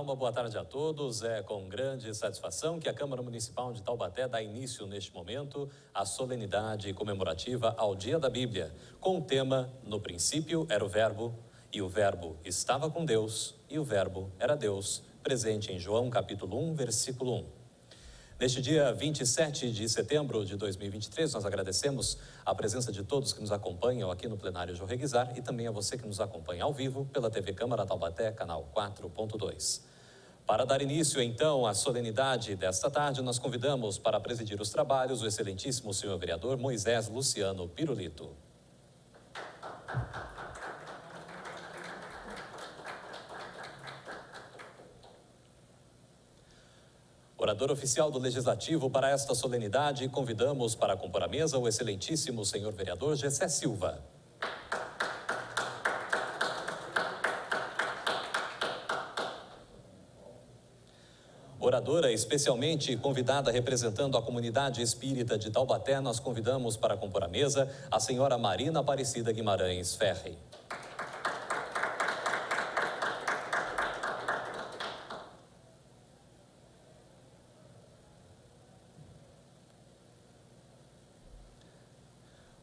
uma boa tarde a todos. É com grande satisfação que a Câmara Municipal de Taubaté dá início neste momento à solenidade comemorativa ao Dia da Bíblia, com o tema "No princípio era o Verbo, e o Verbo estava com Deus, e o Verbo era Deus", presente em João capítulo 1, versículo 1. Neste dia 27 de setembro de 2023, nós agradecemos a presença de todos que nos acompanham aqui no plenário Jorge Guizar e também a você que nos acompanha ao vivo pela TV Câmara Taubaté, canal 4.2. Para dar início, então, à solenidade desta tarde, nós convidamos para presidir os trabalhos o excelentíssimo senhor vereador Moisés Luciano Pirulito. Orador oficial do Legislativo para esta solenidade, convidamos para compor a mesa o excelentíssimo senhor vereador Gessé Silva. Oradora especialmente convidada representando a comunidade espírita de Taubaté, nós convidamos para compor a mesa a senhora Marina Aparecida Guimarães Ferri.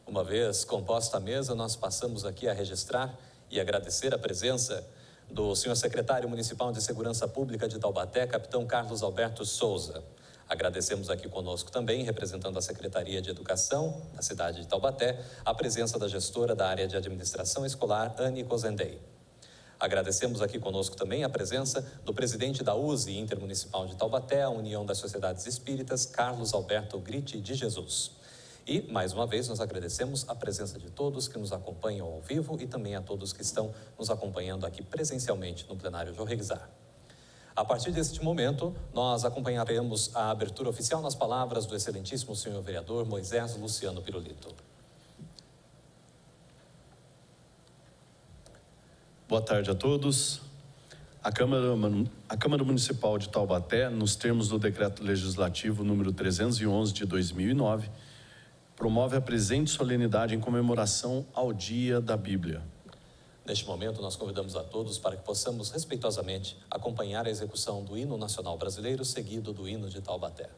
Uma vez composta a mesa, nós passamos aqui a registrar e agradecer a presença do senhor secretário municipal de Segurança Pública de Taubaté, capitão Carlos Alberto Souza. Agradecemos aqui conosco também, representando a Secretaria de Educação da cidade de Taubaté, a presença da gestora da área de administração escolar, Anne Cozendei. Agradecemos aqui conosco também a presença do presidente da USE Intermunicipal de Taubaté, a União das Sociedades Espíritas, Carlos Alberto Gritti de Jesus. E, mais uma vez, nós agradecemos a presença de todos que nos acompanham ao vivo e também a todos que estão nos acompanhando aqui presencialmente no plenário Jorge Guizar. A partir deste momento, nós acompanharemos a abertura oficial nas palavras do excelentíssimo senhor vereador Moisés Luciano Pirulito. Boa tarde a todos. A Câmara Municipal de Taubaté, nos termos do Decreto Legislativo número 311 de 2009, promove a presente solenidade em comemoração ao Dia da Bíblia. Neste momento, nós convidamos a todos para que possamos respeitosamente acompanhar a execução do hino nacional brasileiro, seguido do hino de Taubaté.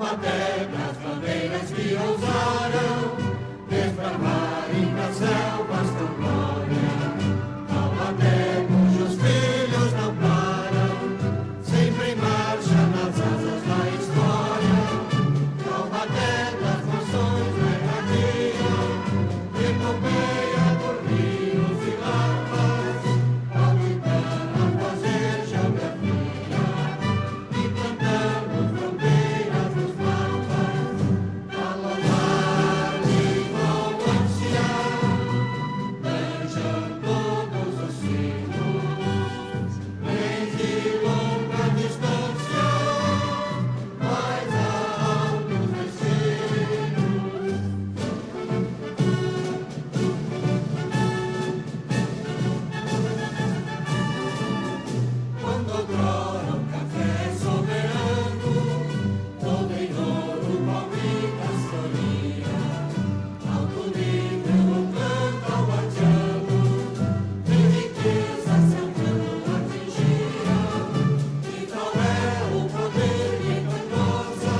Taubaté, das bandeiras que ousaram desbravarem nas selvas tão glória. Taubaté, cujos filhos não param, sempre em marcha nas asas da história. Taubaté, das nações da erradia, epopeia por rios e lapas, palpitando a fazer geografia e plantando fronteiras nos mapas. A louvar e vão ansiar, beijam todos os sinos, desde longa distância, mais altos destinos. Quando outrora o café soberano, todo em ouro, palmitas floria, alto nível o canto taubatiano, de riqueza seu canto atingia. E tal é o poder e cantosa,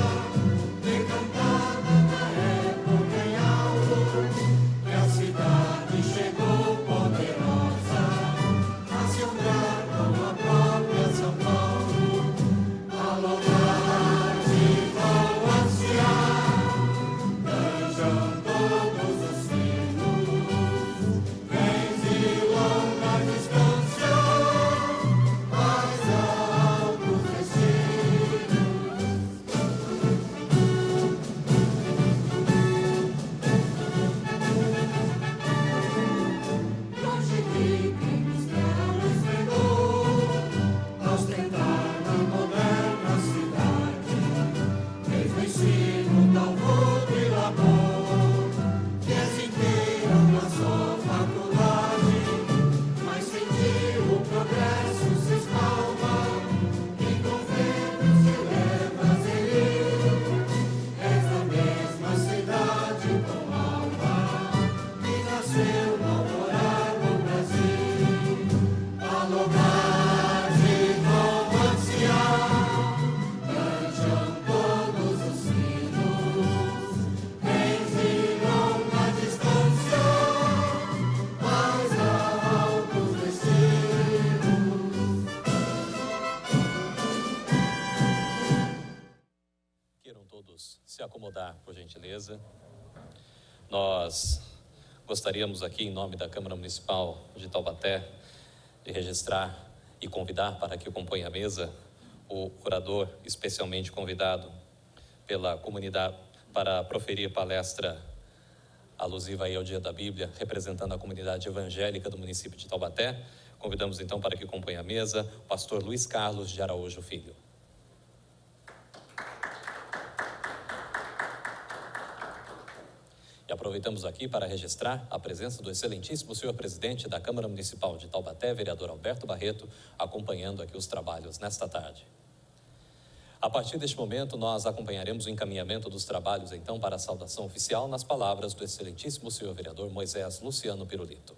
decantada na época em alto, que a cidade chegou poderosa a se honrar com a própria São Paulo. A louvar e vão ansiar, beijam todos os sinos, desde longa distância, mais altos destinos. Longe fica em mistral esplendor, ostentar na moderna cidade, desde o ensino tal voto e labor, que és inteira na sua faculdade, mas sentir o progresso se espalma, em governo se eleva zelil, és a mesma cidade com alma, que nasceu no alvorar do Brasil. A louvar e vão ansiar, beijam todos os sinos, desde longa distância, mais altos destinos. Queiram todos se acomodar, por gentileza. Nós gostaríamos aqui, em nome da Câmara Municipal de Taubaté, de registrar e convidar para que compõe a mesa o orador especialmente convidado pela comunidade para proferir palestra alusiva aí ao Dia da Bíblia, representando a comunidade evangélica do município de Taubaté. Convidamos então para que compõe a mesa o pastor Luiz Carlos de Araújo Filho. E aproveitamos aqui para registrar a presença do excelentíssimo senhor presidente da Câmara Municipal de Taubaté, vereador Alberto Barreto, acompanhando aqui os trabalhos nesta tarde. A partir deste momento, nós acompanharemos o encaminhamento dos trabalhos, então, para a saudação oficial nas palavras do excelentíssimo senhor vereador Moisés Luciano Pirulito.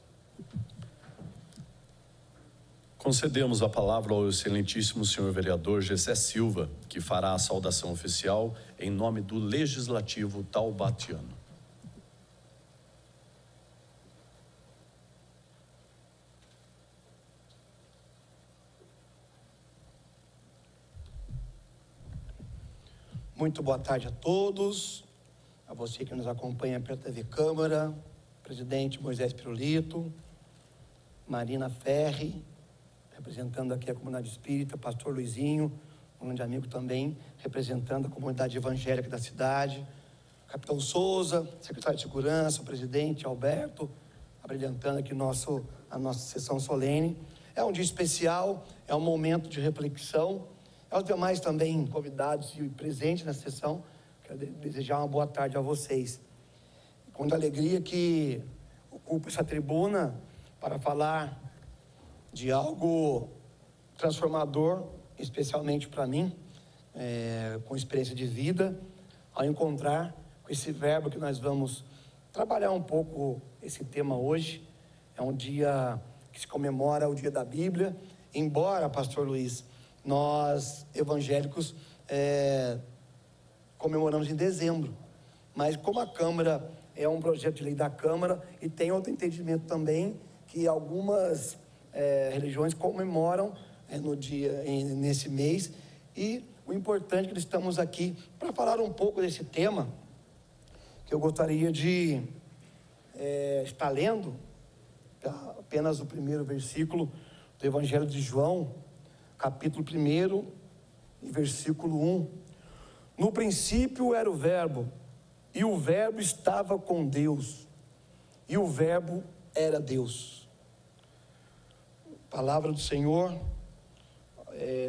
Concedemos a palavra ao excelentíssimo senhor vereador Gessé Silva, que fará a saudação oficial em nome do Legislativo taubatiano. Muito boa tarde a todos, a você que nos acompanha pela TV Câmara, presidente Moisés Pirulito, Marina Ferri, representando aqui a comunidade espírita, pastor Luizinho, um grande amigo também, representando a comunidade evangélica da cidade, capitão Souza, secretário de Segurança, o presidente Alberto, abrilhantando aqui a nossa sessão solene. É um dia especial, é um momento de reflexão. Aos demais também convidados e presentes na sessão, quero desejar uma boa tarde a vocês. Com muita alegria que ocupo essa tribuna para falar de algo transformador, especialmente para mim, com experiência de vida, ao encontrar com esse verbo que nós vamos trabalhar um pouco esse tema hoje. É um dia que se comemora o Dia da Bíblia, embora, pastor Luiz, nós evangélicos comemoramos em dezembro. Mas como a Câmara é um projeto de lei da Câmara e tem outro entendimento também, que algumas religiões comemoram nesse mês. E o importante é que estamos aqui para falar um pouco desse tema, que eu gostaria de estar lendo apenas o primeiro versículo do Evangelho de João, capítulo 1 e versículo 1. No princípio era o Verbo, e o Verbo estava com Deus, e o Verbo era Deus. Palavra do Senhor.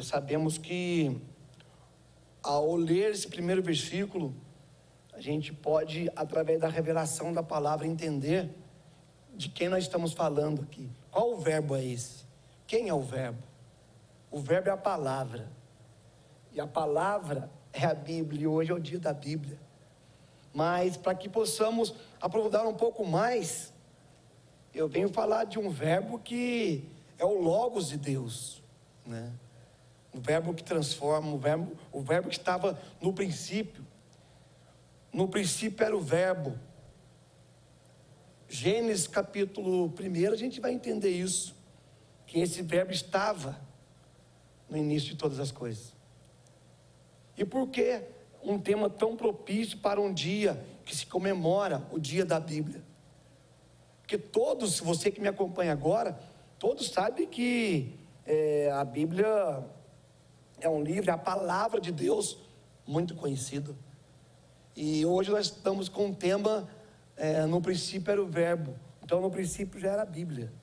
Sabemos que ao ler esse primeiro versículo, a gente pode, através da revelação da palavra, entender de quem nós estamos falando aqui. Qual o verbo é esse? Quem é o verbo? O verbo é a palavra. E a palavra é a Bíblia, e hoje é o dia da Bíblia. Mas para que possamos aprofundar um pouco mais, eu venho falar de um verbo que é o Logos de Deus, né? O verbo que transforma, o verbo que estava no princípio. No princípio era o verbo. Gênesis capítulo 1, a gente vai entender isso, que esse verbo estava no início de todas as coisas. E por que um tema tão propício para um dia que se comemora o dia da Bíblia? Porque todos, você que me acompanha agora, todos sabem que a Bíblia é um livro, é a palavra de Deus muito conhecido. E hoje nós estamos com um tema, no princípio era o verbo. Então no princípio já era a Bíblia.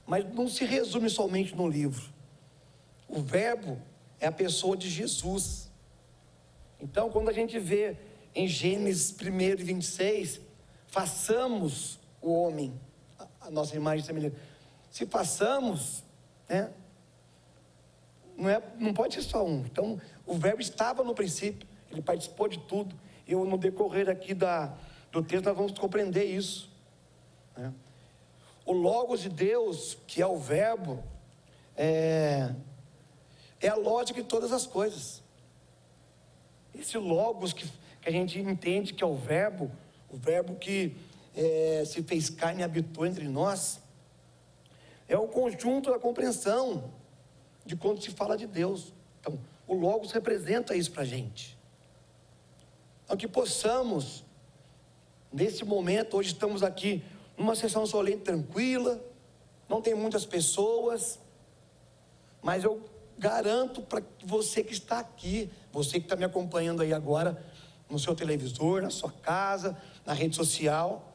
Mas não se resume somente no livro. O verbo é a pessoa de Jesus. Então quando a gente vê em Gênesis 1:26, façamos o homem, a nossa imagem semelhante. Se façamos, né? Não pode ser só um. Então o verbo estava no princípio, ele participou de tudo. E no decorrer aqui do texto nós vamos compreender isso, né? O Logos de Deus, que é o verbo, é a lógica de todas as coisas. Esse Logos que a gente entende que é o verbo que se fez carne e habitou entre nós, é o conjunto da compreensão de quando se fala de Deus. Então, o Logos representa isso para a gente. Então, que possamos, nesse momento, hoje estamos aqui numa sessão solene tranquila, não tem muitas pessoas, mas eu garanto para você que está aqui, você que está me acompanhando aí agora, no seu televisor, na sua casa, na rede social,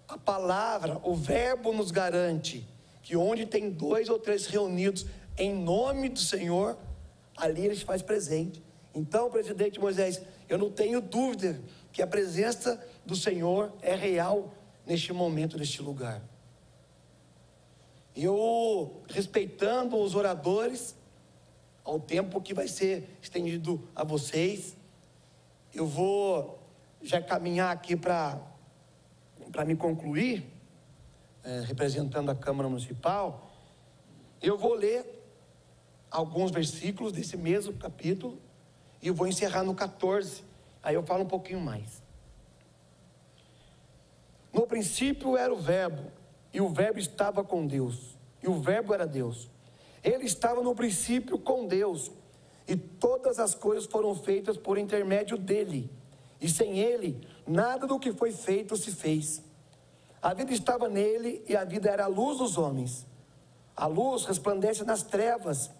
a palavra, o verbo nos garante que onde tem 2 ou 3 reunidos em nome do Senhor, ali ele se faz presente. Então, presidente Moisés, eu não tenho dúvida que a presença do Senhor é real neste momento, neste lugar. E eu, respeitando os oradores, ao tempo que vai ser estendido a vocês, eu vou já caminhar aqui para me concluir, representando a Câmara Municipal. Eu vou ler alguns versículos desse mesmo capítulo e eu vou encerrar no 14, aí eu falo um pouquinho mais. No princípio era o verbo, e o verbo estava com Deus, e o verbo era Deus. Ele estava no princípio com Deus, e todas as coisas foram feitas por intermédio dele, e sem ele nada do que foi feito se fez. A vida estava nele, e a vida era a luz dos homens. A luz resplandece nas trevas,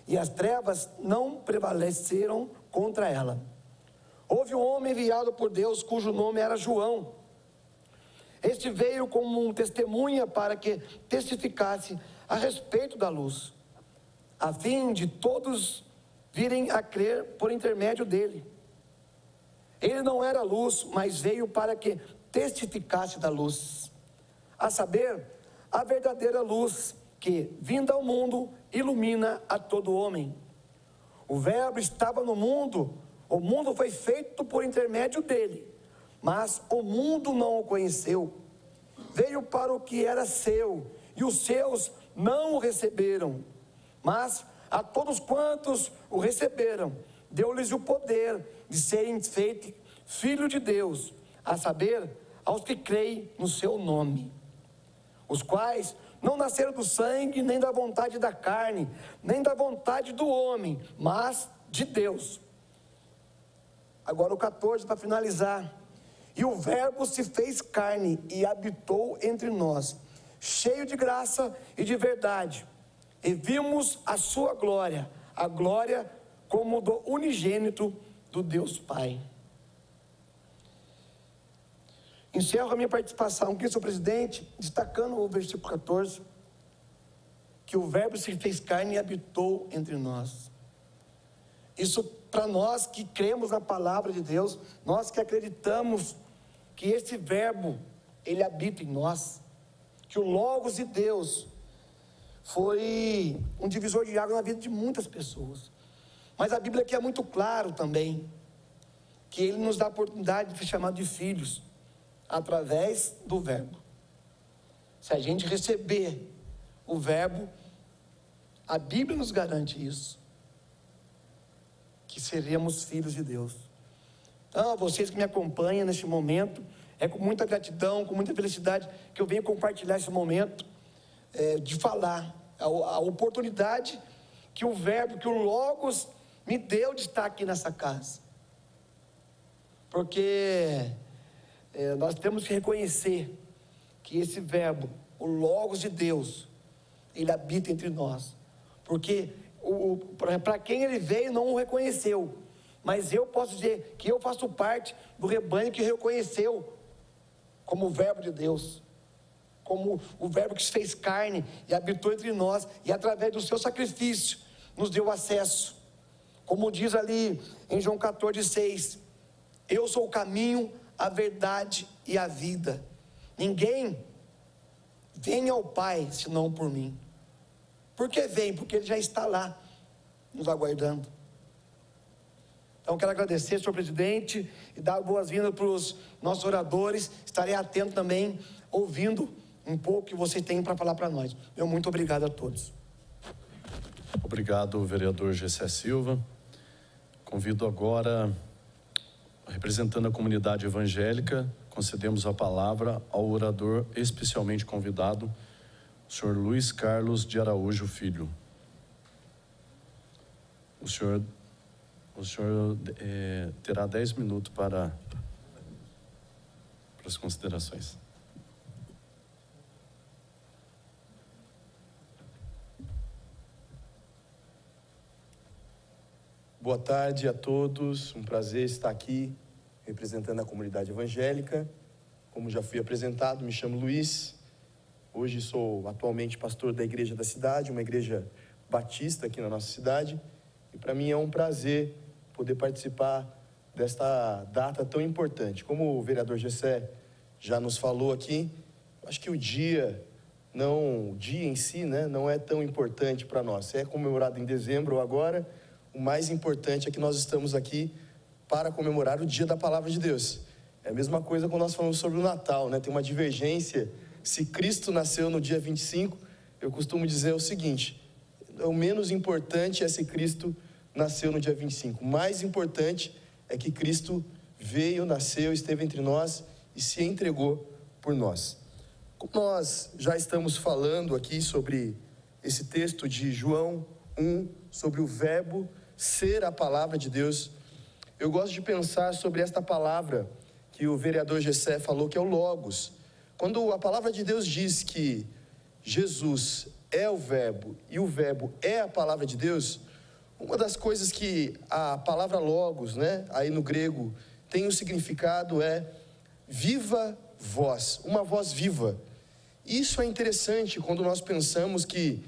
e as trevas não prevaleceram contra ela. Houve um homem enviado por Deus, cujo nome era João. Este veio como um testemunha para que testificasse a respeito da luz, a fim de todos virem a crer por intermédio dele. Ele não era luz, mas veio para que testificasse da luz, a saber, a verdadeira luz que, vinda ao mundo, ilumina a todo homem. O verbo estava no mundo, o mundo foi feito por intermédio dele, mas o mundo não o conheceu. Veio para o que era seu, e os seus não o receberam. Mas a todos quantos o receberam, deu-lhes o poder de serem feitos filhos de Deus, a saber, aos que creem no seu nome, os quais não nasceram do sangue, nem da vontade da carne, nem da vontade do homem, mas de Deus. Agora o 14 para finalizar. E o Verbo se fez carne e habitou entre nós, cheio de graça e de verdade. E vimos a sua glória, a glória como do unigênito do Deus Pai. Encerro a minha participação aqui, senhor presidente, destacando o versículo 14, que o Verbo se fez carne e habitou entre nós. Isso para nós que cremos na palavra de Deus, nós que acreditamos que esse Verbo, ele habita em nós, que o Logos de Deus foi um divisor de água na vida de muitas pessoas. Mas a Bíblia aqui é muito claro também, que ele nos dá a oportunidade de ser chamado de filhos, através do Verbo. Se a gente receber o Verbo, a Bíblia nos garante isso, que seremos filhos de Deus. Então, vocês que me acompanham neste momento, é com muita gratidão, com muita felicidade que eu venho compartilhar esse momento de falar, a oportunidade que o Verbo, que o Logos me deu de estar aqui nessa casa. Porque nós temos que reconhecer que esse Verbo, o Logos de Deus, ele habita entre nós. Porque para quem ele veio não o reconheceu, mas eu posso dizer que eu faço parte do rebanho que reconheceu como o Verbo de Deus, como o Verbo que se fez carne e habitou entre nós, e através do seu sacrifício nos deu acesso. Como diz ali em João 14,6, eu sou o caminho, a verdade e a vida. Ninguém vem ao Pai senão por mim. Por que vem? Porque ele já está lá, nos aguardando. Então quero agradecer, senhor presidente, e dar boas-vindas para os nossos oradores. Estarei atento também, ouvindo um pouco o que vocês têm para falar para nós. Meu muito obrigado a todos. Obrigado, vereador Gessé Silva. Convido agora, representando a comunidade evangélica, concedemos a palavra ao orador especialmente convidado, o senhor Luiz Carlos de Araújo Filho. O senhor terá 10 minutos para as considerações. Boa tarde a todos, um prazer estar aqui representando a comunidade evangélica. Como já fui apresentado, me chamo Luiz. Hoje sou atualmente pastor da igreja da cidade, uma igreja batista aqui na nossa cidade. E para mim é um prazer poder participar desta data tão importante. Como o vereador Gessé já nos falou aqui, acho que o dia em si, não é tão importante para nós. É comemorado em dezembro ou agora, o mais importante é que nós estamos aqui para comemorar o dia da palavra de Deus. É a mesma coisa quando nós falamos sobre o Natal, Tem uma divergência. Se Cristo nasceu no dia 25, eu costumo dizer o seguinte: o menos importante é se Cristo nasceu no dia 25. O mais importante é que Cristo veio, nasceu, esteve entre nós e se entregou por nós. Como nós já estamos falando aqui sobre esse texto de João 1, sobre o Verbo ser a palavra de Deus, eu gosto de pensar sobre esta palavra que o vereador Gessé falou, que é o Logos. Quando a palavra de Deus diz que Jesus é o Verbo e o Verbo é a palavra de Deus, uma das coisas que a palavra Logos, aí no grego, tem o significado é viva voz, uma voz viva. Isso é interessante quando nós pensamos que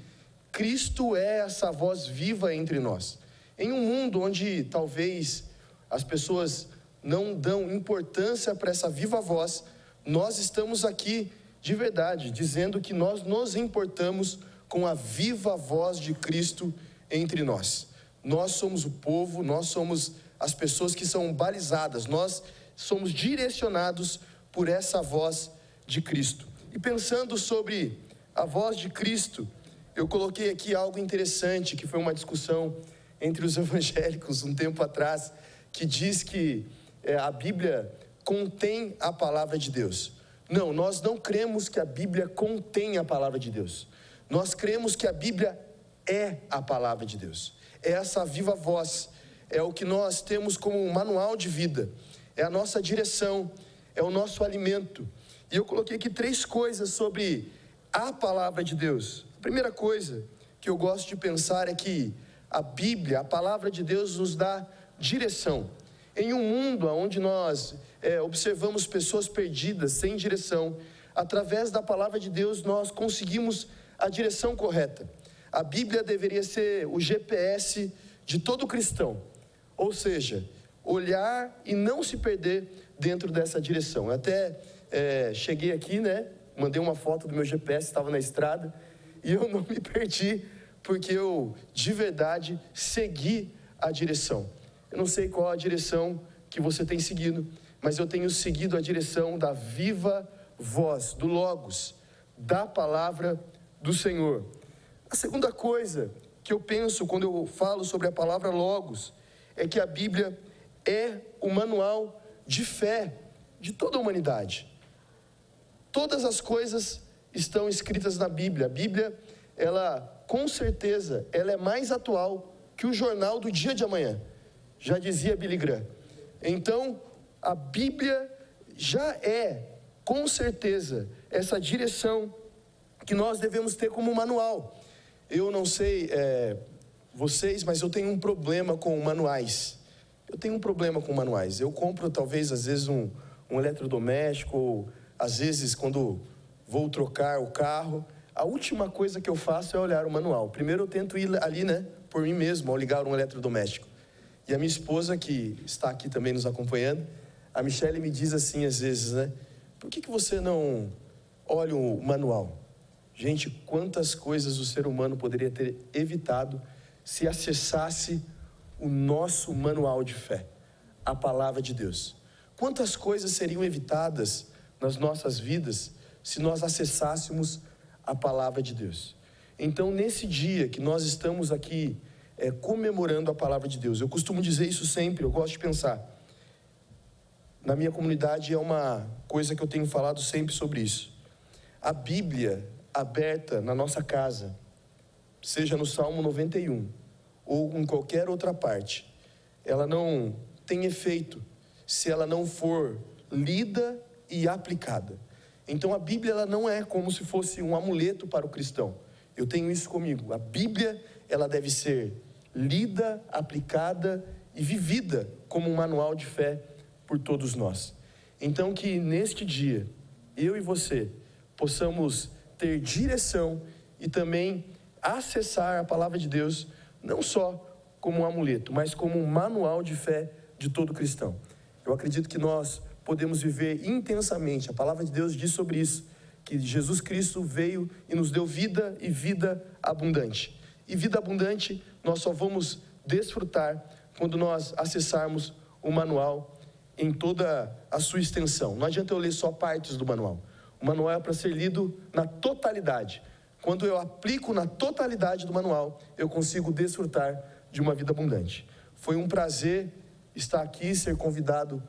Cristo é essa voz viva entre nós. Em um mundo onde talvez as pessoas não dão importância para essa viva voz, nós estamos aqui de verdade, dizendo que nós nos importamos com a viva voz de Cristo entre nós. Nós somos o povo, nós somos as pessoas que são balizadas, nós somos direcionados por essa voz de Cristo. E pensando sobre a voz de Cristo, eu coloquei aqui algo interessante, que foi uma discussão entre os evangélicos um tempo atrás, que diz que a Bíblia contém a palavra de Deus. Não, nós não cremos que a Bíblia contém a palavra de Deus. Nós cremos que a Bíblia é a palavra de Deus. É essa viva voz, é o que nós temos como um manual de vida, é a nossa direção, é o nosso alimento. E eu coloquei aqui 3 coisas sobre a palavra de Deus. A primeira coisa que eu gosto de pensar é que a Bíblia, a palavra de Deus, nos dá direção. Em um mundo onde nós observamos pessoas perdidas, sem direção, através da palavra de Deus nós conseguimos a direção correta. A Bíblia deveria ser o GPS de todo cristão, ou seja, olhar e não se perder dentro dessa direção. Eu até cheguei aqui, mandei uma foto do meu GPS, estava na estrada, e eu não me perdi, porque eu, de verdade, segui a direção. Eu não sei qual a direção que você tem seguido, mas eu tenho seguido a direção da viva voz, do Logos, da palavra do Senhor. A segunda coisa que eu penso quando eu falo sobre a palavra Logos, é que a Bíblia é o manual de fé de toda a humanidade. Todas as coisas estão escritas na Bíblia. A Bíblia, ela, com certeza, ela é mais atual que o jornal do dia de amanhã. Já dizia Billy Graham. Então, a Bíblia já é, com certeza, essa direção que nós devemos ter como manual. Eu não sei vocês, mas eu tenho um problema com manuais. Eu tenho um problema com manuais. Eu compro, talvez, às vezes, um eletrodoméstico, ou às vezes, quando vou trocar o carro, a última coisa que eu faço é olhar o manual. Primeiro eu tento ir ali, por mim mesmo, ao ligar um eletrodoméstico. E a minha esposa, que está aqui também nos acompanhando, a Michele, me diz assim às vezes, por que você não olha o manual? Gente, quantas coisas o ser humano poderia ter evitado se acessasse o nosso manual de fé, a palavra de Deus. Quantas coisas seriam evitadas nas nossas vidas se nós acessássemos a palavra de Deus. Então, nesse dia que nós estamos aqui comemorando a palavra de Deus, eu costumo dizer isso sempre, eu gosto de pensar. Na minha comunidade é uma coisa que eu tenho falado sempre sobre isso. A Bíblia aberta na nossa casa, seja no Salmo 91 ou em qualquer outra parte, ela não tem efeito se ela não for lida e aplicada. Então a Bíblia, ela não é como se fosse um amuleto para o cristão. Eu tenho isso comigo. A Bíblia, ela deve ser lida, aplicada e vivida como um manual de fé por todos nós. Então que neste dia, eu e você possamos ter direção e também acessar a palavra de Deus, não só como um amuleto, mas como um manual de fé de todo cristão. Eu acredito que nós podemos viver intensamente. A palavra de Deus diz sobre isso, que Jesus Cristo veio e nos deu vida e vida abundante. E vida abundante nós só vamos desfrutar quando nós acessarmos o manual em toda a sua extensão. Não adianta eu ler só partes do manual. O manual é para ser lido na totalidade. Quando eu aplico na totalidade do manual, eu consigo desfrutar de uma vida abundante. Foi um prazer estar aqui, ser convidado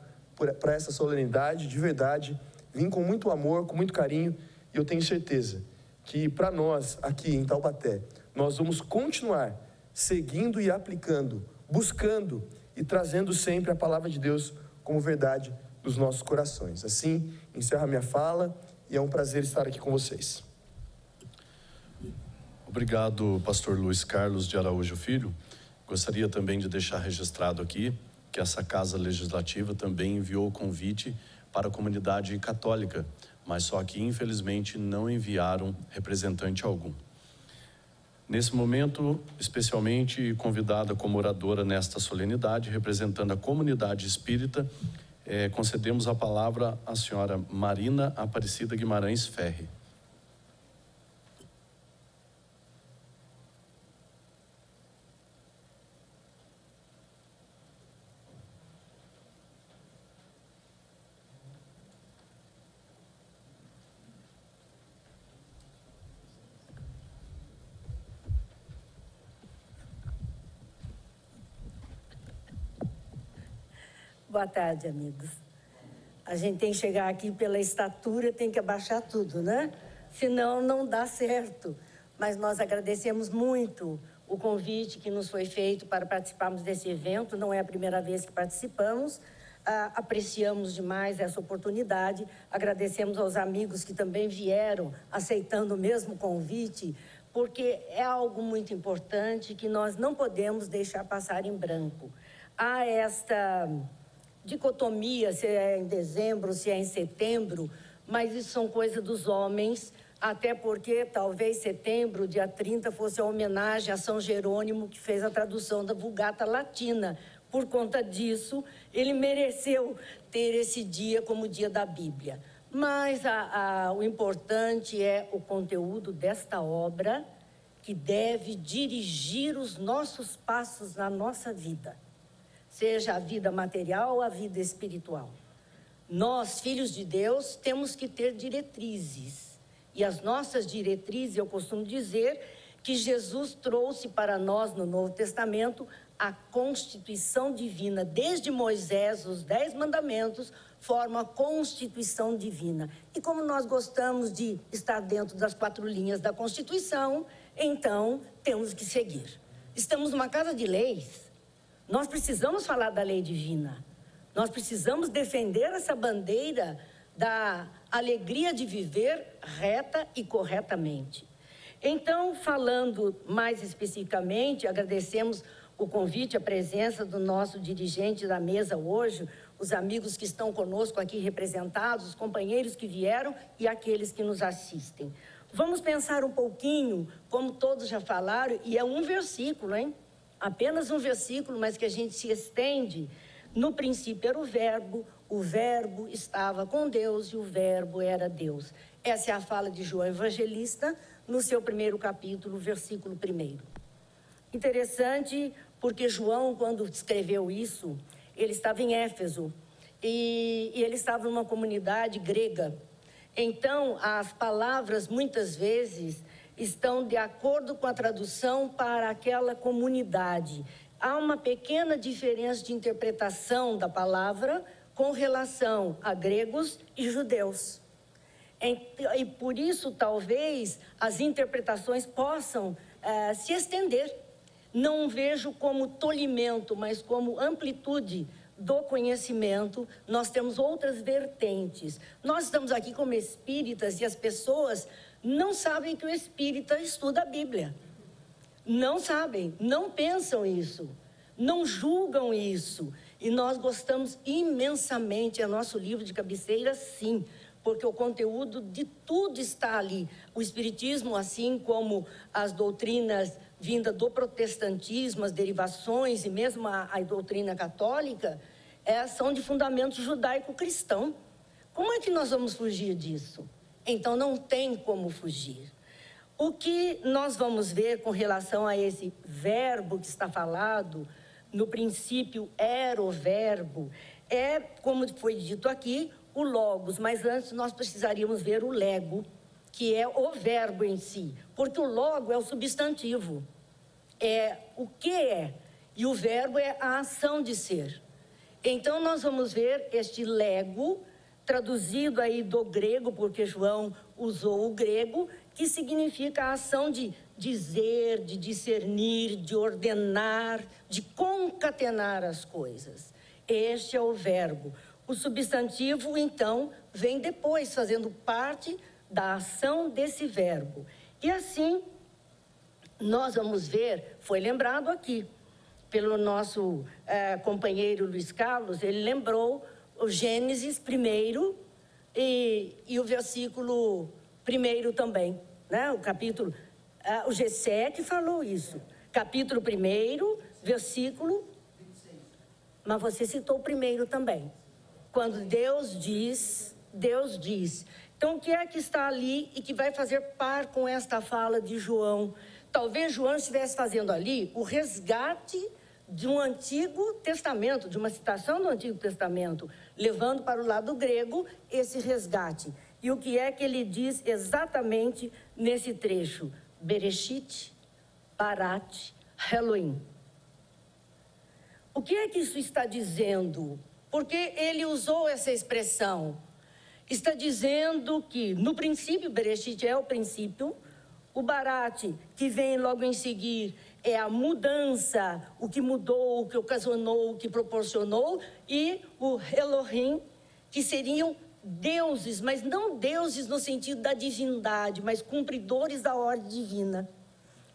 para essa solenidade, de verdade. Vim com muito amor, com muito carinho, e eu tenho certeza que para nós aqui em Taubaté, nós vamos continuar seguindo e aplicando, buscando e trazendo sempre a palavra de Deus como verdade dos nossos corações. Assim, encerro a minha fala e é um prazer estar aqui com vocês. Obrigado, pastor Luiz Carlos de Araújo Filho. Gostaria também de deixar registrado aqui que essa Casa Legislativa também enviou o convite para a comunidade católica, mas só que infelizmente não enviaram representante algum. Nesse momento, especialmente convidada como oradora nesta solenidade, representando a comunidade espírita, concedemos a palavra à senhora Marina Aparecida Guimarães Ferri. Boa tarde, amigos. A gente tem que chegar aqui pela estatura, tem que abaixar tudo, né? Senão não dá certo. Mas nós agradecemos muito o convite que nos foi feito para participarmos desse evento. Não é a primeira vez que participamos. Apreciamos demais essa oportunidade. Agradecemos aos amigos que também vieram aceitando o mesmo convite, porque é algo muito importante que nós não podemos deixar passar em branco. Há esta dicotomia, se é em dezembro, se é em setembro, mas isso são coisas dos homens, até porque talvez setembro, dia 30, fosse a homenagem a São Jerônimo, que fez a tradução da Vulgata Latina. Por conta disso, ele mereceu ter esse dia como dia da Bíblia. Mas o importante é o conteúdo desta obra, que deve dirigir os nossos passos na nossa vida, seja a vida material ou a vida espiritual. Nós, filhos de Deus, temos que ter diretrizes. E as nossas diretrizes, eu costumo dizer que Jesus trouxe para nós no Novo Testamento a Constituição Divina. Desde Moisés, os 10 mandamentos formam a Constituição Divina. E como nós gostamos de estar dentro das 4 linhas da Constituição, então temos que seguir. Estamos numa casa de leis. Nós precisamos falar da lei divina. Nós precisamos defender essa bandeira da alegria de viver reta e corretamente. Então, falando mais especificamente, agradecemos o convite, a presença do nosso dirigente da mesa hoje, os amigos que estão conosco aqui representados, os companheiros que vieram e aqueles que nos assistem. Vamos pensar um pouquinho, como todos já falaram, e é um versículo, hein? Apenas um versículo, mas que a gente se estende. No princípio era o verbo estava com Deus e o verbo era Deus. Essa é a fala de João Evangelista, no seu 1º capítulo, versículo 1. Interessante, porque João, quando escreveu isso, ele estava em Éfeso, e ele estava numa comunidade grega. Então, as palavras, muitas vezes, estão de acordo com a tradução para aquela comunidade. Há uma pequena diferença de interpretação da palavra com relação a gregos e judeus. E por isso, talvez, as interpretações possam se estender. Não vejo como tolimento, mas como amplitude do conhecimento. Nós temos outras vertentes. Nós estamos aqui como espíritas e as pessoas não sabem que o espírita estuda a Bíblia. Não sabem, não pensam isso, não julgam isso. E nós gostamos imensamente, é nosso livro de cabeceira, sim, porque o conteúdo de tudo está ali. O espiritismo, assim como as doutrinas vindas do protestantismo, as derivações e mesmo a doutrina católica, são de fundamento judaico-cristão. Como é que nós vamos fugir disso? Então não tem como fugir. O que nós vamos ver com relação a esse verbo que está falado, no princípio era o verbo, como foi dito aqui, o logos, mas antes nós precisaríamos ver o lego, que é o verbo em si, porque o logo é o substantivo, é o que é, e o verbo é a ação de ser. Então nós vamos ver este lego, traduzido aí do grego, porque João usou o grego, que significa a ação de dizer, de discernir, de ordenar, de concatenar as coisas. Este é o verbo. O substantivo, então, vem depois, fazendo parte da ação desse verbo. E assim, nós vamos ver, foi lembrado aqui, pelo nosso companheiro Luiz Carlos, ele lembrou o Gênesis 1 e o versículo 1 também, né? O capítulo, o Gessé que falou isso, capítulo 1, versículo 26. Mas você citou o 1 também, quando Deus diz. Então, o que é que está ali e que vai fazer par com esta fala de João? Talvez João estivesse fazendo ali o resgate de um Antigo Testamento, de uma citação do Antigo Testamento, levando para o lado grego esse resgate. E o que é que ele diz exatamente nesse trecho? Bereshit, Barat, Elohim. O que é que isso está dizendo? porque ele usou essa expressão. Está dizendo que no princípio, Bereshit é o princípio, o Barat, que vem logo em seguir, é a mudança, o que mudou, o que ocasionou, o que proporcionou, e o Elohim, que seriam deuses, mas não deuses no sentido da divindade, mas cumpridores da ordem divina.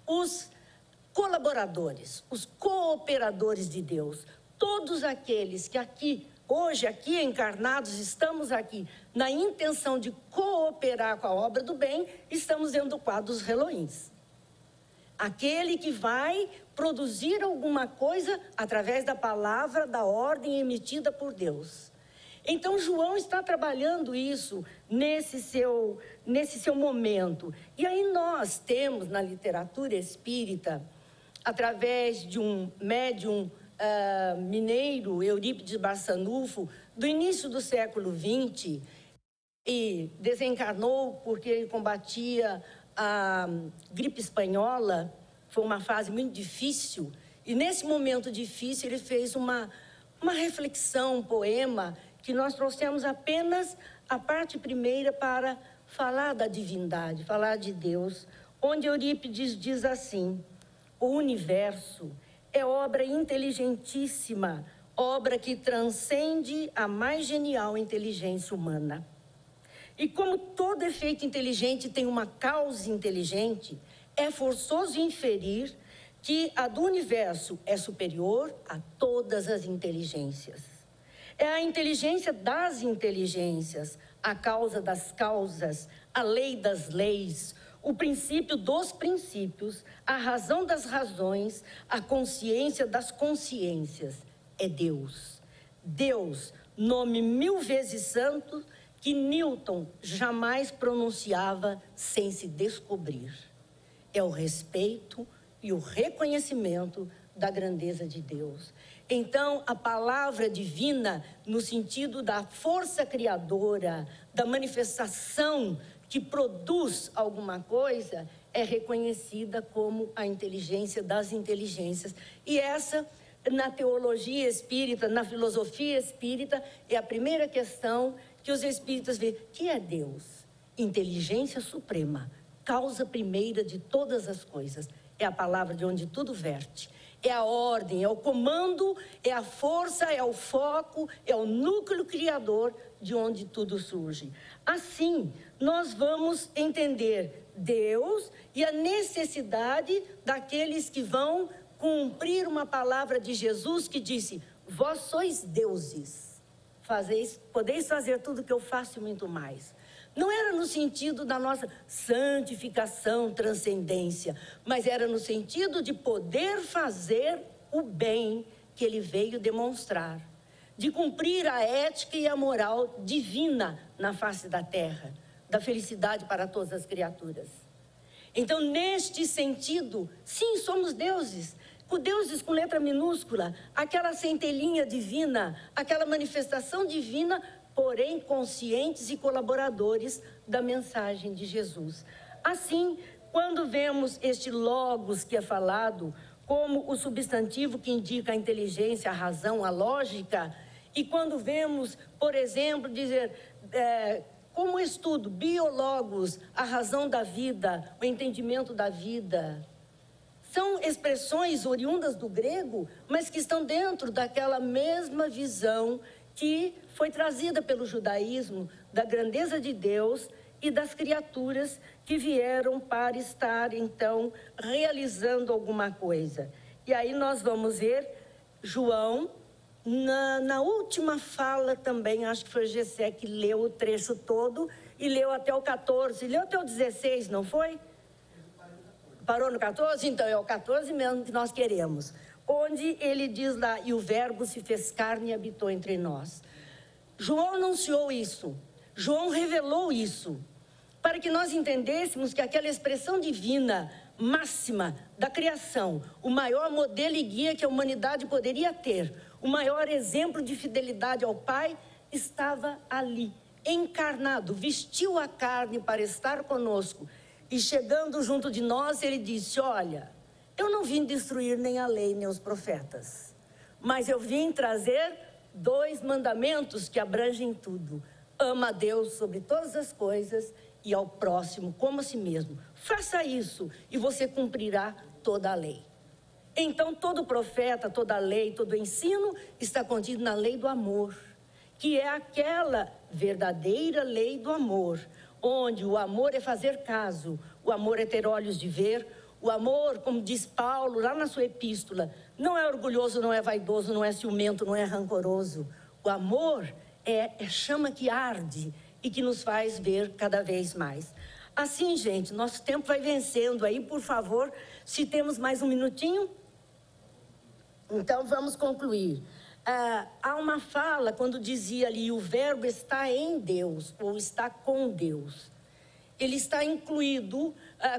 Os colaboradores, os cooperadores de Deus, todos aqueles que aqui, hoje aqui encarnados, estamos aqui na intenção de cooperar com a obra do bem, estamos dentro do quadro dos Elohims. Aquele que vai produzir alguma coisa através da palavra, da ordem emitida por Deus. Então, João está trabalhando isso nesse seu momento. E aí nós temos na literatura espírita, através de um médium mineiro, Eurípides Barçanufo, do início do século XX, e desencarnou porque ele combatia a gripe espanhola. Foi uma fase muito difícil, e nesse momento difícil ele fez uma reflexão, um poema, que nós trouxemos apenas a parte primeira para falar da divindade, falar de Deus, onde Eurípides diz assim: o universo é obra inteligentíssima, obra que transcende a mais genial inteligência humana. E como todo efeito inteligente tem uma causa inteligente, é forçoso inferir que a do universo é superior a todas as inteligências. É a inteligência das inteligências, a causa das causas, a lei das leis, o princípio dos princípios, a razão das razões, a consciência das consciências. É Deus. Deus, nome 1000 vezes santo, que Newton jamais pronunciava sem se descobrir. É o respeito e o reconhecimento da grandeza de Deus. Então, a palavra divina, no sentido da força criadora, da manifestação que produz alguma coisa, é reconhecida como a inteligência das inteligências. E essa, na teologia espírita, na filosofia espírita, é a primeira questão que os espíritas veem. Que é Deus? Inteligência suprema, causa primeira de todas as coisas. É a palavra de onde tudo verte. É a ordem, é o comando, é a força, é o foco, é o núcleo criador de onde tudo surge. Assim, nós vamos entender Deus e a necessidade daqueles que vão cumprir uma palavra de Jesus que disse: vós sois deuses, podeis fazer tudo o que eu faço e muito mais. Não era no sentido da nossa santificação, transcendência, mas era no sentido de poder fazer o bem que ele veio demonstrar, de cumprir a ética e a moral divina na face da terra, da felicidade para todas as criaturas. Então, neste sentido, sim, somos deuses com letra minúscula, aquela centelhinha divina, aquela manifestação divina, porém conscientes e colaboradores da mensagem de Jesus. Assim, quando vemos este logos que é falado como o substantivo que indica a inteligência, a razão, a lógica, e quando vemos, por exemplo, dizer, como estudo, biologos, a razão da vida, o entendimento da vida, são expressões oriundas do grego, mas que estão dentro daquela mesma visão que foi trazida pelo judaísmo, da grandeza de Deus e das criaturas que vieram para estar, então, realizando alguma coisa. E aí nós vamos ver João, na última fala também, acho que foi o Gessé que leu o trecho todo, e leu até o 14, leu até o 16, não foi? Parou no 14? Então é o 14 mesmo que nós queremos. Onde ele diz lá, e o verbo se fez carne e habitou entre nós. João anunciou isso, João revelou isso, para que nós entendêssemos que aquela expressão divina, máxima da criação, o maior modelo e guia que a humanidade poderia ter, o maior exemplo de fidelidade ao Pai, estava ali, encarnado, vestiu a carne para estar conosco, e chegando junto de nós, ele disse: olha, eu não vim destruir nem a lei, nem os profetas, mas eu vim trazer 2 mandamentos que abrangem tudo. Ama a Deus sobre todas as coisas e ao próximo como a si mesmo. Faça isso e você cumprirá toda a lei. Então, todo profeta, toda lei, todo ensino está contido na lei do amor, que é aquela verdadeira lei do amor, onde o amor é fazer caso, o amor é ter olhos de ver, o amor, como diz Paulo lá na sua epístola, não é orgulhoso, não é vaidoso, não é ciumento, não é rancoroso. O amor é chama que arde e que nos faz ver cada vez mais. Assim, gente, nosso tempo vai vencendo aí, por favor, se temos mais um minutinho. Então, vamos concluir. Há uma fala quando dizia ali, o verbo está em Deus, ou está com Deus. Ele está incluído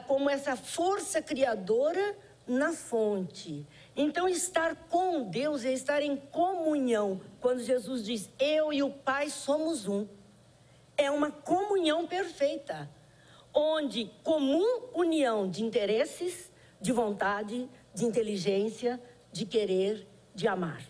como essa força criadora na fonte. Então, estar com Deus é estar em comunhão. Quando Jesus diz, eu e o Pai somos um. É uma comunhão perfeita, onde comum união de interesses, de vontade, de inteligência, de querer, de amar.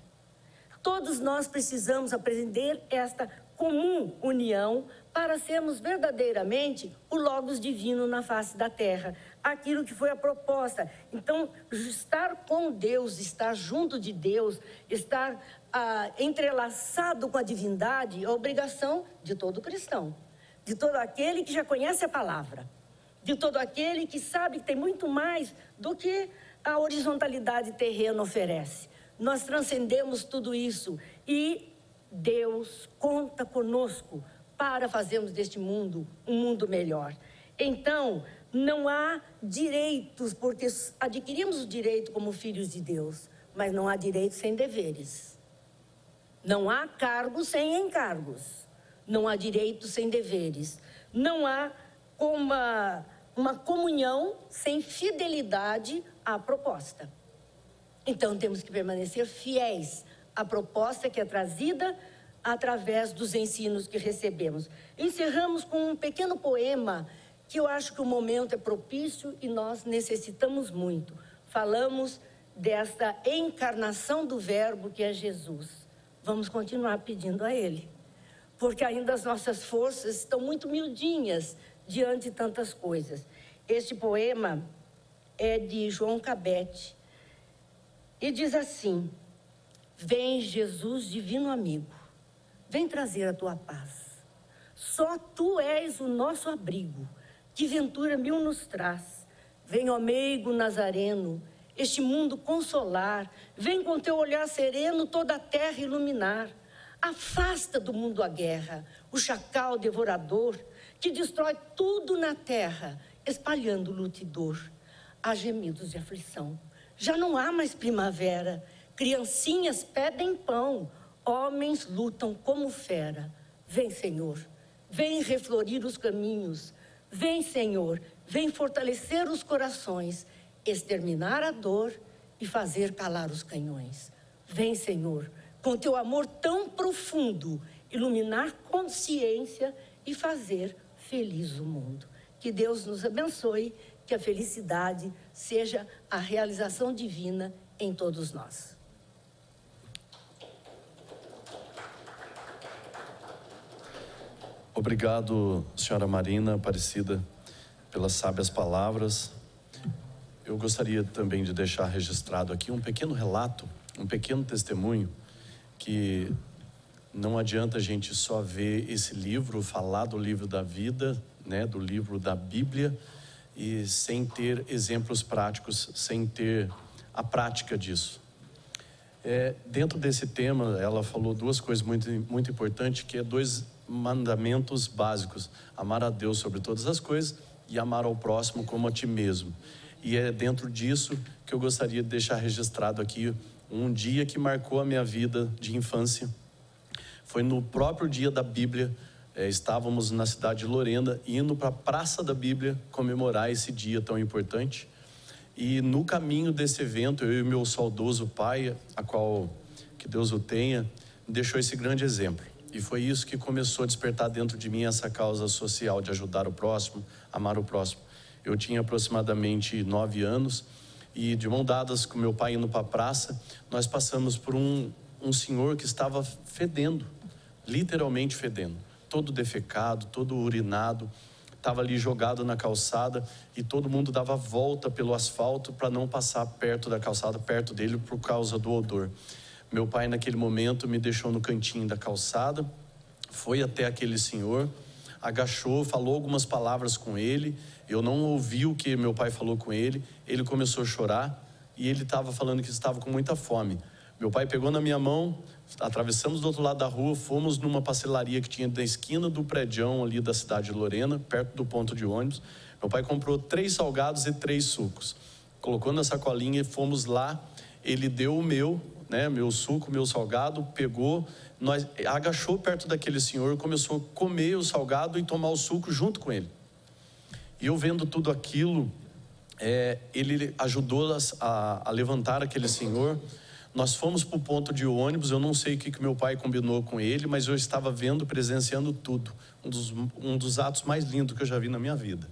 Todos nós precisamos aprender esta comum união para sermos verdadeiramente o Logos divino na face da terra, aquilo que foi a proposta. Então, estar com Deus, estar junto de Deus, estar entrelaçado com a divindade é obrigação de todo cristão, de todo aquele que já conhece a palavra, de todo aquele que sabe que tem muito mais do que a horizontalidade terrena oferece. Nós transcendemos tudo isso e Deus conta conosco para fazermos deste mundo um mundo melhor. Então, não há direitos, porque adquirimos o direito como filhos de Deus, mas não há direitos sem deveres. Não há cargos sem encargos. Não há direitos sem deveres. Não há uma comunhão sem fidelidade à proposta. Então, temos que permanecer fiéis à proposta que é trazida através dos ensinos que recebemos. Encerramos com um pequeno poema que eu acho que o momento é propício e nós necessitamos muito. Falamos desta encarnação do Verbo que é Jesus. Vamos continuar pedindo a Ele, porque ainda as nossas forças estão muito miudinhas diante de tantas coisas. Este poema é de João Cabete e diz assim: vem, Jesus, divino amigo, vem trazer a tua paz. Só tu és o nosso abrigo, que ventura mil nos traz. Vem, ó meigo nazareno, este mundo consolar. Vem com teu olhar sereno toda a terra iluminar. Afasta do mundo a guerra, o chacal devorador, que destrói tudo na terra, espalhando luta e dor. Há gemidos de aflição, já não há mais primavera. Criancinhas pedem pão, homens lutam como fera. Vem, Senhor, vem reflorir os caminhos. Vem, Senhor, vem fortalecer os corações, exterminar a dor e fazer calar os canhões. Vem, Senhor, com teu amor tão profundo, iluminar consciência e fazer feliz o mundo. Que Deus nos abençoe, que a felicidade seja a realização divina em todos nós. Obrigado, senhora Marina Aparecida, pelas sábias palavras. Eu gostaria também de deixar registrado aqui um pequeno relato, um pequeno testemunho, que não adianta a gente só ver esse livro, falar do livro da vida, né, do livro da Bíblia, e sem ter exemplos práticos, sem ter a prática disso. Dentro desse tema, ela falou duas coisas muito importantes, que é 2 mandamentos básicos: amar a Deus sobre todas as coisas e amar ao próximo como a ti mesmo. E é dentro disso que eu gostaria de deixar registrado aqui um dia que marcou a minha vida de infância. Foi no próprio dia da Bíblia. Estávamos na cidade de Lorena, indo para a Praça da Bíblia comemorar esse dia tão importante. E no caminho desse evento, eu e meu saudoso pai, a qual, que Deus o tenha, deixou esse grande exemplo. E foi isso que começou a despertar dentro de mim essa causa social de ajudar o próximo, amar o próximo. Eu tinha aproximadamente 9 anos e, de mão dadas com meu pai indo para a praça, nós passamos por um um senhor que estava fedendo, literalmente fedendo, todo defecado, todo urinado, estava ali jogado na calçada e todo mundo dava volta pelo asfalto para não passar perto da calçada, perto dele, por causa do odor. Meu pai, naquele momento, me deixou no cantinho da calçada, foi até aquele senhor, agachou, falou algumas palavras com ele. Eu não ouvi o que meu pai falou com ele. Ele começou a chorar e ele estava falando que estava com muita fome. Meu pai pegou na minha mão, atravessamos do outro lado da rua, fomos numa pastelaria que tinha na esquina do prédião ali da cidade de Lorena, perto do ponto de ônibus. Meu pai comprou 3 salgados e 3 sucos, colocou na sacolinha e fomos lá. Ele deu o meu suco, meu salgado, pegou, agachou perto daquele senhor, começou a comer o salgado e tomar o suco junto com ele. E eu vendo tudo aquilo, ele ajudou a levantar aquele senhor. Nós fomos para o ponto de ônibus. Eu não sei o que meu pai combinou com ele, mas eu estava vendo, presenciando tudo. Um dos atos mais lindos que eu já vi na minha vida.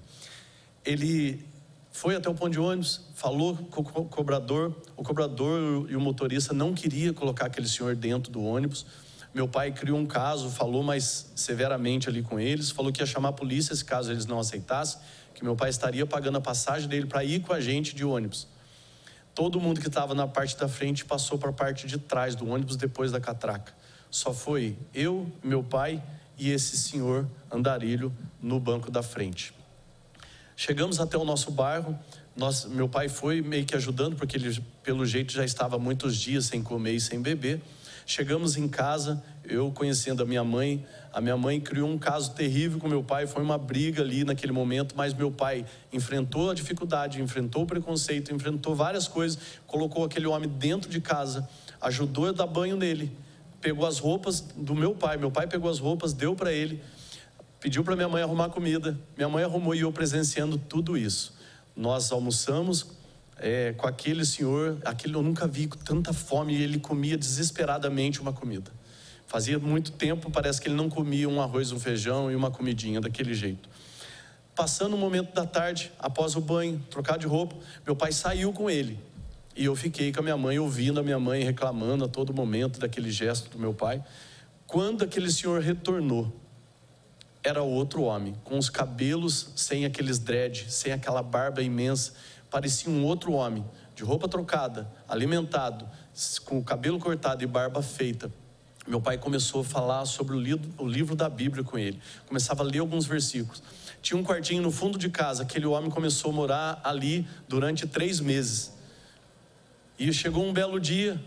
Ele foi até o ponto de ônibus, falou com o cobrador e o motorista não queria colocar aquele senhor dentro do ônibus. Meu pai criou um caso, falou mais severamente ali com eles, falou que ia chamar a polícia se caso eles não aceitassem, que meu pai estaria pagando a passagem dele para ir com a gente de ônibus. Todo mundo que estava na parte da frente passou para a parte de trás do ônibus depois da catraca. Só foi eu, meu pai e esse senhor andarilho no banco da frente. Chegamos até o nosso bairro. Meu pai foi meio que ajudando, porque ele pelo jeito já estava muitos dias sem comer e sem beber. Chegamos em casa, eu conhecendo a minha mãe criou um caso terrível com meu pai, foi uma briga ali naquele momento, mas meu pai enfrentou a dificuldade, enfrentou o preconceito, enfrentou várias coisas, colocou aquele homem dentro de casa, ajudou a dar banho nele, pegou as roupas do meu pai pegou as roupas, deu para ele, pediu para minha mãe arrumar comida, minha mãe arrumou e eu presenciando tudo isso. Nós almoçamos com aquele senhor, eu nunca vi com tanta fome, e ele comia desesperadamente uma comida. Fazia muito tempo, parece que ele não comia um arroz, um feijão e uma comidinha daquele jeito. Passando o momento da tarde, após o banho, trocar de roupa, meu pai saiu com ele. E eu fiquei com a minha mãe, ouvindo a minha mãe reclamando a todo momento daquele gesto do meu pai. Quando aquele senhor retornou, era outro homem, com os cabelos sem aqueles dread, sem aquela barba imensa. Parecia um outro homem, de roupa trocada, alimentado, com o cabelo cortado e barba feita. Meu pai começou a falar sobre o livro da Bíblia com ele. Começava a ler alguns versículos. Tinha um quartinho no fundo de casa. Aquele homem começou a morar ali durante 3 meses. E chegou um belo dia,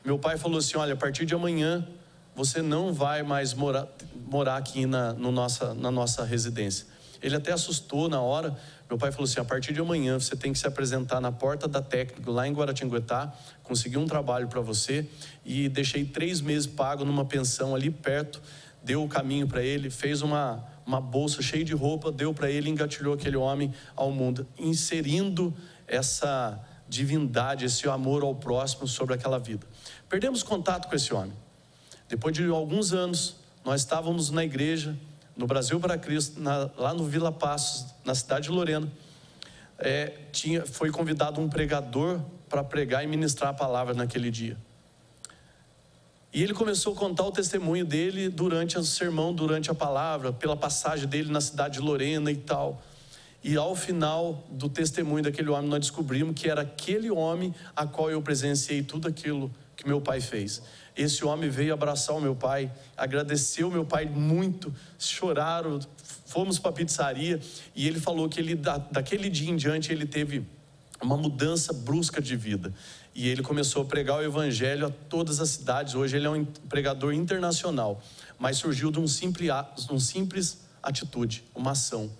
meu pai falou assim: olha, a partir de amanhã você não vai mais morar aqui na nossa residência. Ele até assustou na hora. Meu pai falou assim: a partir de amanhã você tem que se apresentar na porta da técnica lá em Guaratinguetá, conseguir um trabalho para você. E deixei 3 meses pago numa pensão ali perto, deu o caminho para ele, fez uma bolsa cheia de roupa, deu para ele, engatilhou aquele homem ao mundo, inserindo essa divindade, esse amor ao próximo sobre aquela vida. Perdemos contato com esse homem. Depois de alguns anos, nós estávamos na igreja no Brasil para Cristo, lá no Vila Passos, na cidade de Lorena. Foi convidado um pregador para pregar e ministrar a palavra naquele dia. E ele começou a contar o testemunho dele durante o sermão, durante a palavra, pela passagem dele na cidade de Lorena e tal. E ao final do testemunho daquele homem, nós descobrimos que era aquele homem a qual eu presenciei tudo aquilo que meu pai fez. Esse homem veio abraçar o meu pai, agradeceu o meu pai muito, choraram, fomos para a pizzaria, e ele falou que daquele dia em diante ele teve uma mudança brusca de vida. E ele começou a pregar o evangelho a todas as cidades. Hoje ele é um pregador internacional, mas surgiu de um simples atitude, uma ação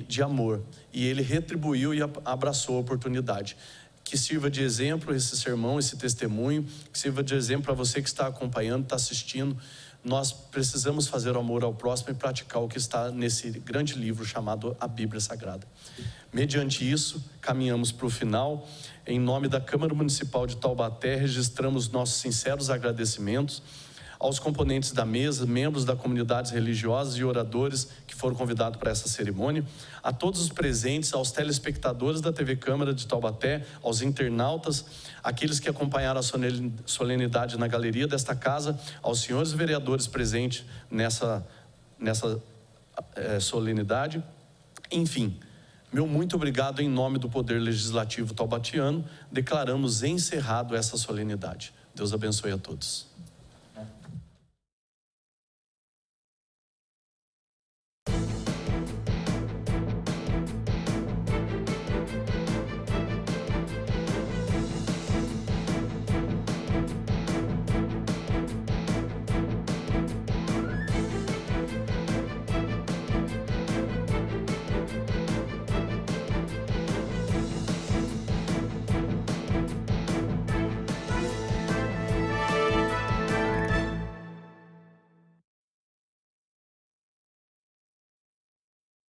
de amor. E ele retribuiu e abraçou a oportunidade. Que sirva de exemplo esse sermão, esse testemunho, que sirva de exemplo para você que está acompanhando, está assistindo. Nós precisamos fazer o amor ao próximo e praticar o que está nesse grande livro chamado a Bíblia Sagrada. Mediante isso, caminhamos para o final. Em nome da Câmara Municipal de Taubaté, registramos nossos sinceros agradecimentos aos componentes da mesa, membros da comunidades religiosas e oradores que foram convidados para essa cerimônia, a todos os presentes, aos telespectadores da TV Câmara de Taubaté, aos internautas, aqueles que acompanharam a solenidade na galeria desta casa, aos senhores vereadores presentes nessa solenidade. Enfim, meu muito obrigado em nome do Poder Legislativo taubatiano. Declaramos encerrado essa solenidade. Deus abençoe a todos.